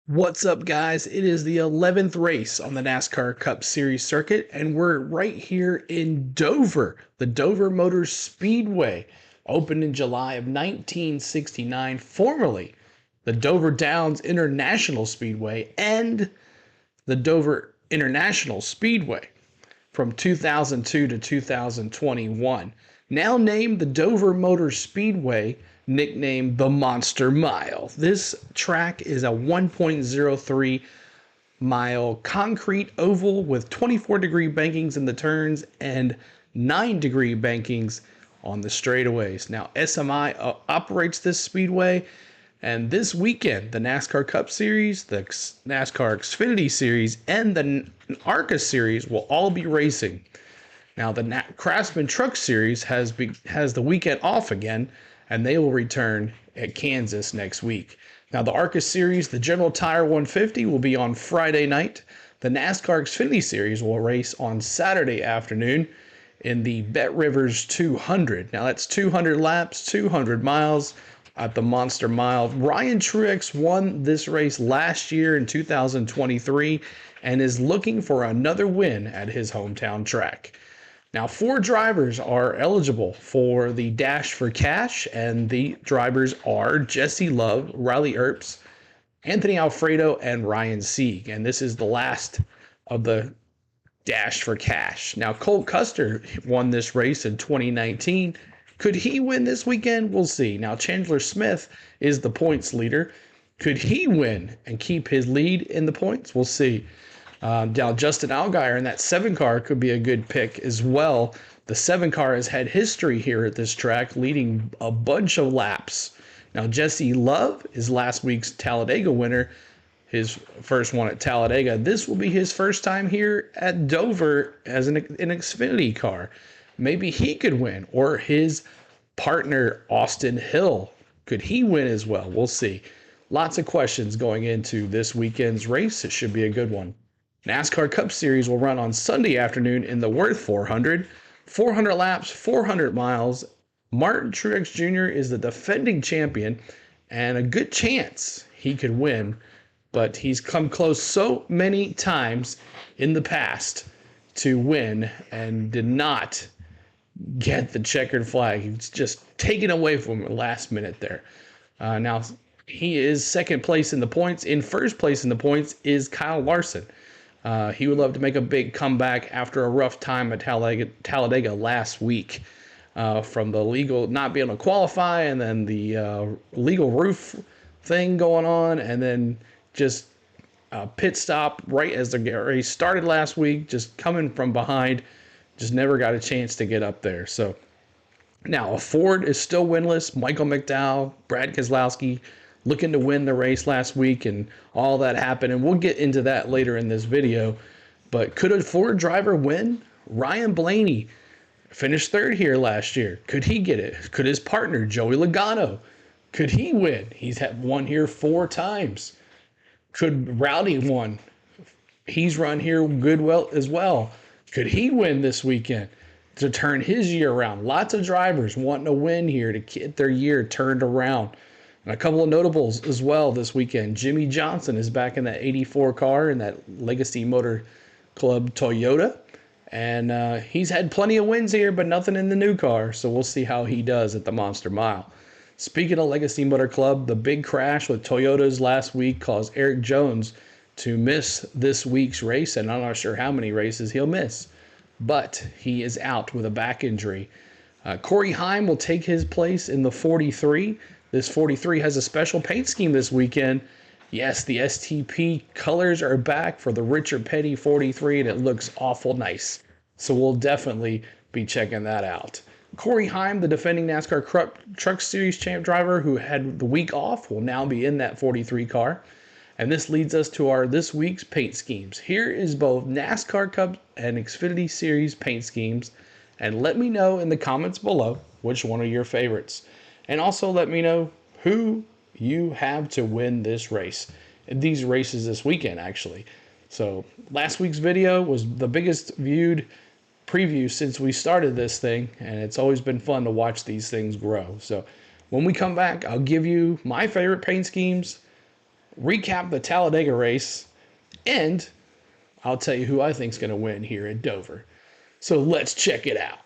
What's up, guys? It is the 11th race on the NASCAR Cup Series circuit, and we're right here in Dover. The Dover Motor Speedway opened in July of 1969, formerly the Dover Downs International Speedway and the Dover International Speedway from 2002 to 2021. Now named the Dover Motor Speedway, nicknamed the Monster Mile. This track is a 1.03 mile concrete oval with 24-degree bankings in the turns and 9-degree bankings on the straightaways. Now, SMI operates this speedway, and this weekend, the NASCAR Cup Series, the NASCAR Xfinity Series, and the Arca Series will all be racing. Now, the Craftsman Truck Series has the weekend off again, and they will return at Kansas next week. Now, the Arca Series, the General Tire 150, will be on Friday night. The NASCAR Xfinity Series will race on Saturday afternoon in the BetRivers 200. Now, that's 200 laps, 200 miles at the Monster Mile. Ryan Truex won this race last year in 2023 and is looking for another win at his hometown track. Now, 4 drivers are eligible for the Dash for Cash, and the drivers are Jesse Love, Riley Earps, Anthony Alfredo, and Ryan Sieg. And this is the last of the Dash for Cash. Now, Colt Custer won this race in 2019. Could he win this weekend? We'll see. Now, Chandler Smith is the points leader. Could he win and keep his lead in the points? We'll see. Now, Justin Allgaier in that 7 car could be a good pick as well. The 7 car has had history here at this track, leading a bunch of laps. Now, Jesse Love is last week's Talladega winner, his first one at Talladega. This will be his first time here at Dover as an Xfinity car. Maybe he could win, or his partner, Austin Hill. Could he win as well? We'll see. Lots of questions going into this weekend's race. It should be a good one. NASCAR Cup Series will run on Sunday afternoon in the Wurth 400. 400 laps, 400 miles. Martin Truex Jr. is the defending champion, and a good chance he could win, but he's come close so many times in the past to win and did not get the checkered flag. It's just taken away from him last minute there. Now, he is second place in the points. In first place in the points is Kyle Larson. He would love to make a big comeback after a rough time at Talladega last week from the legal not being able to qualify, and then the legal roof thing going on, and then just a pit stop right as the race started last week, just coming from behind, just never got a chance to get up there. So now Ford is still winless. Michael McDowell, Brad Keselowski looking to win the race last week, and all that happened, and we'll get into that later in this video. But could a Ford driver win? Ryan Blaney finished 3rd here last year. Could he get it? Could his partner, Joey Logano, could he win? He's had won here 4 times. Could Rowdy win? He's run here good well as well. Could he win this weekend to turn his year around? Lots of drivers wanting to win here to get their year turned around. And a couple of notables as well this weekend. Jimmy Johnson is back in that 84 car in that Legacy Motor Club Toyota. And he's had plenty of wins here, but nothing in the new car. So we'll see how he does at the Monster Mile. Speaking of Legacy Motor Club, the big crash with Toyotas last week caused Eric Jones to miss this week's race. And I'm not sure how many races he'll miss. But he is out with a back injury. Corey Heim will take his place in the 43. This 43 has a special paint scheme this weekend. Yes, the STP colors are back for the Richard Petty 43, and it looks awful nice. So we'll definitely be checking that out. Corey Heim, the defending NASCAR Truck Series champ driver who had the week off, will now be in that 43 car. And this leads us to our this week's paint schemes. Here is both NASCAR Cup and Xfinity Series paint schemes. And let me know in the comments below which one are your favorites. And also let me know who you have to win this race. These races this weekend, actually. So last week's video was the biggest viewed preview since we started this thing. And it's always been fun to watch these things grow. So when we come back, I'll give you my favorite paint schemes, recap the Talladega race, and I'll tell you who I think is going to win here at Dover. So let's check it out.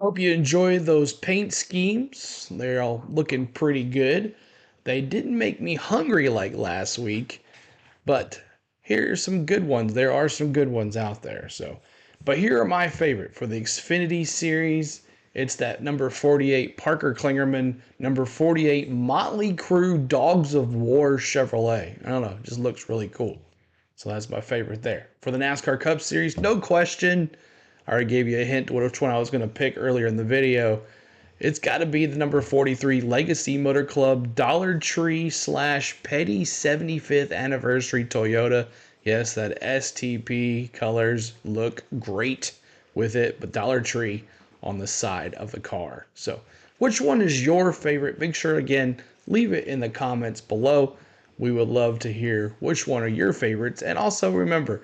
Hope you enjoy those paint schemes. They're all looking pretty good. They didn't make me hungry like last week, but here's some good ones. There are some good ones out there. So But here are my favorite for the Xfinity Series. It's that number 48 Parker Klingerman, number 48 Motley Crue Dogs of War Chevrolet. I don't know, it just looks really cool. So that's my favorite there. For the NASCAR Cup Series, no question. I already gave you a hint which one I was going to pick earlier in the video. It's got to be the number 43 Legacy Motor Club Dollar Tree / Petty 75th Anniversary Toyota. Yes, that STP colors look great with it, but Dollar Tree on the side of the car. So which one is your favorite? Make sure, again, leave it in the comments below. We would love to hear which one are your favorites. And also remember,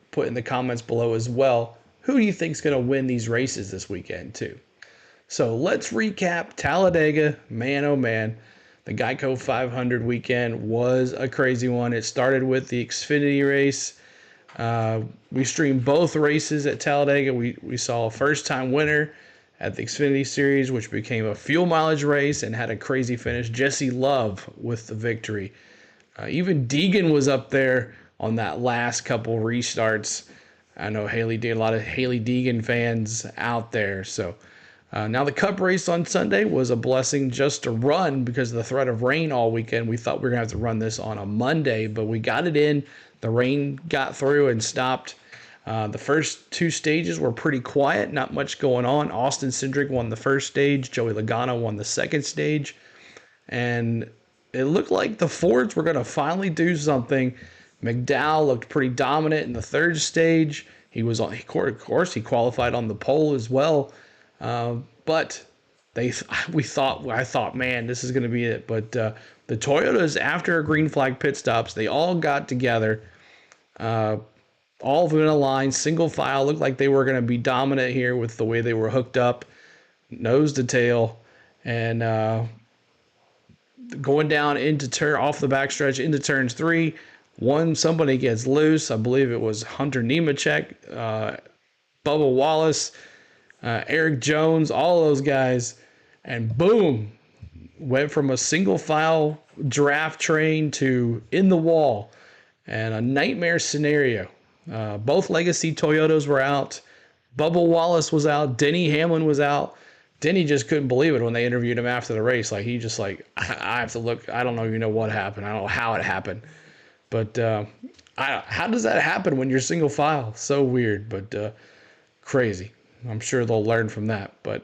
put in the comments below as well, who do you think is going to win these races this weekend too? So let's recap Talladega. Man, oh man, the Geico 500 weekend was a crazy one. It started with the Xfinity race. We streamed both races at Talladega. We saw a first-time winner at the Xfinity Series, which became a fuel mileage race and had a crazy finish. Jesse Love with the victory. Even Deegan was up there on that last couple restarts. I know a lot of Haley Deegan fans out there. So now the Cup race on Sunday was a blessing just to run because of the threat of rain all weekend. We thought we were going to have to run this on a Monday, but we got it in. The rain got through and stopped. The first two stages were pretty quiet, not much going on. Austin Cindric won the first stage. Joey Logano won the second stage. And it looked like the Fords were going to finally do something. McDowell looked pretty dominant in the third stage. Of course, he qualified on the pole as well. But I thought, man, this is going to be it. But the Toyotas, after green flag pit stops, they all got together. All of them in a line, single file, looked like they were going to be dominant here with the way they were hooked up, nose to tail, and going down off the backstretch into turns 3. Somebody gets loose. I believe it was Hunter Nemechek, Bubba Wallace, Eric Jones, all those guys, and boom, went from a single file draft train to in the wall, and a nightmare scenario. Both legacy Toyotas were out. Bubba Wallace was out. Denny Hamlin was out. Denny just couldn't believe it when they interviewed him after the race. Like, I have to look. I don't even know what happened. I don't know how it happened. But how does that happen when you're single file? So weird, but crazy. I'm sure they'll learn from that. But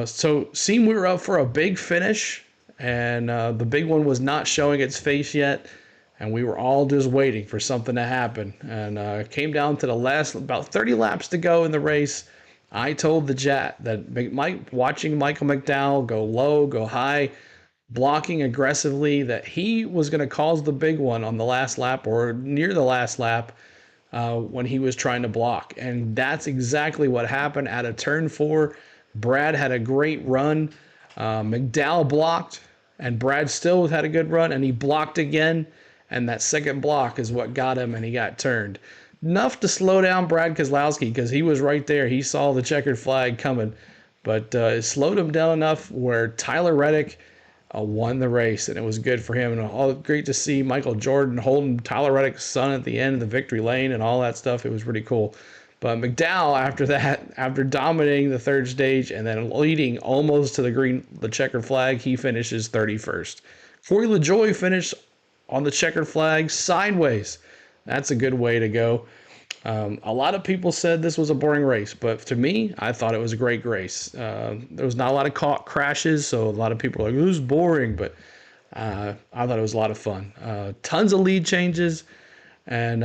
so seemed we were up for a big finish, and the big one was not showing its face yet. And we were all just waiting for something to happen. And came down to the last, about 30 laps to go in the race. I told the chat that watching Michael McDowell go low, go high, blocking aggressively, that he was going to cause the big one on the last lap or near the last lap when he was trying to block. And that's exactly what happened out of turn 4. Brad had a great run. McDowell blocked, and Brad still had a good run, and he blocked again. And that second block is what got him, and he got turned. Enough to slow down Brad Keselowski because he was right there. He saw the checkered flag coming. But it slowed him down enough where Tyler Reddick won the race, and it was good for him. And all great to see Michael Jordan holding Tyler Reddick's son at the end of the victory lane and all that stuff. It was pretty cool. But McDowell, after that, after dominating the third stage and then leading almost to the checkered flag, he finishes 31st. Corey LaJoie finished on the checkered flag sideways. That's a good way to go. A lot of people said this was a boring race, but to me, I thought it was a great race. There was not a lot of crashes, so a lot of people are like, it was boring, but I thought it was a lot of fun. Tons of lead changes, and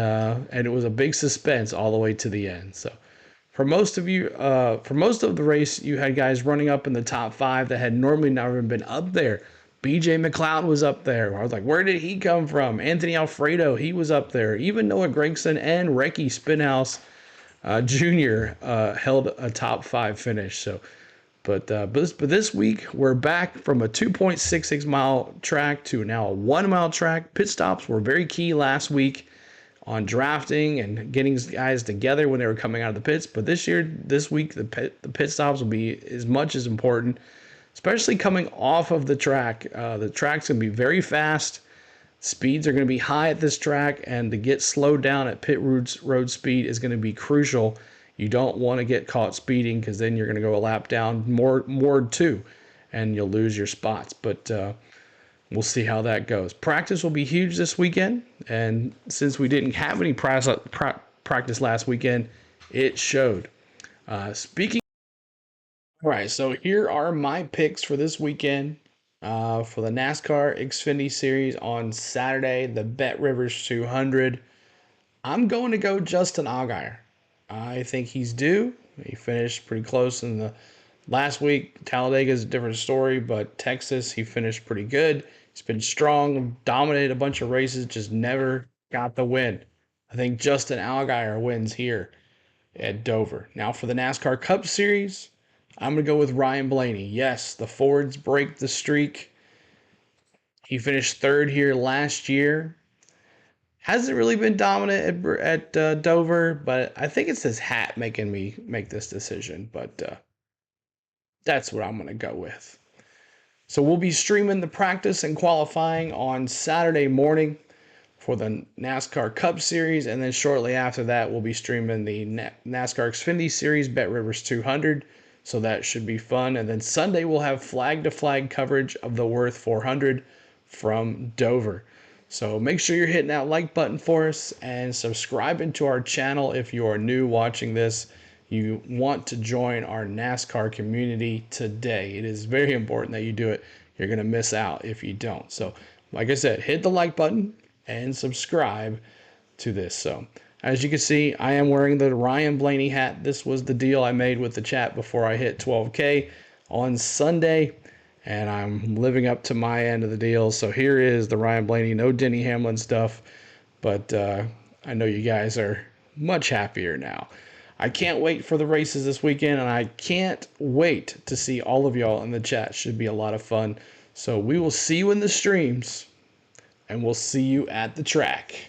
it was a big suspense all the way to the end. So for most of the race, you had guys running up in the top 5 that had normally never been up there. BJ McLeod was up there. I was like, where did he come from? Anthony Alfredo, he was up there. Even Noah Gragson and Recky Spinhouse Jr. Held a top 5 finish. So, but this week we're back from a 2.66 mile track to now a 1 mile track. Pit stops were very key last week on drafting and getting guys together when they were coming out of the pits. But this week, the pit stops will be as much as important. Especially coming off of the track. The track's going to be very fast. Speeds are going to be high at this track, and to get slowed down at pit road speed is going to be crucial You don't want to get caught speeding because then you're going to go a lap down more too, and you'll lose your spots. But we'll see how that goes. Practice will be huge this weekend, and since we didn't have any practice last weekend, it showed. Speaking. All right, so here are my picks for this weekend. For the NASCAR Xfinity Series on Saturday, the BetRivers 200. I'm going to go Justin Allgaier. I think he's due. He finished pretty close in the last week. Talladega is a different story, but Texas, he finished pretty good. He's been strong, dominated a bunch of races, just never got the win. I think Justin Allgaier wins here at Dover. Now for the NASCAR Cup Series, I'm going to go with Ryan Blaney. Yes, the Fords break the streak. He finished third here last year. Hasn't really been dominant at Dover, but I think it's his hat making me make this decision. But that's what I'm going to go with. So we'll be streaming the practice and qualifying on Saturday morning for the NASCAR Cup Series, and then shortly after that, we'll be streaming the NASCAR Xfinity Series BetRivers 200. So that should be fun. And then Sunday, we'll have flag-to-flag coverage of the Wurth 400 from Dover. So make sure you're hitting that like button for us and subscribing to our channel if you are new watching this. You want to join our NASCAR community today. It is very important that you do it. You're going to miss out if you don't. So like I said, hit the like button and subscribe to this. So as you can see, I am wearing the Ryan Blaney hat. This was the deal I made with the chat before I hit 12K on Sunday, and I'm living up to my end of the deal. So here is the Ryan Blaney, no Denny Hamlin stuff, but I know you guys are much happier now. I can't wait for the races this weekend, and I can't wait to see all of y'all in the chat. Should be a lot of fun. So we will see you in the streams, and we'll see you at the track.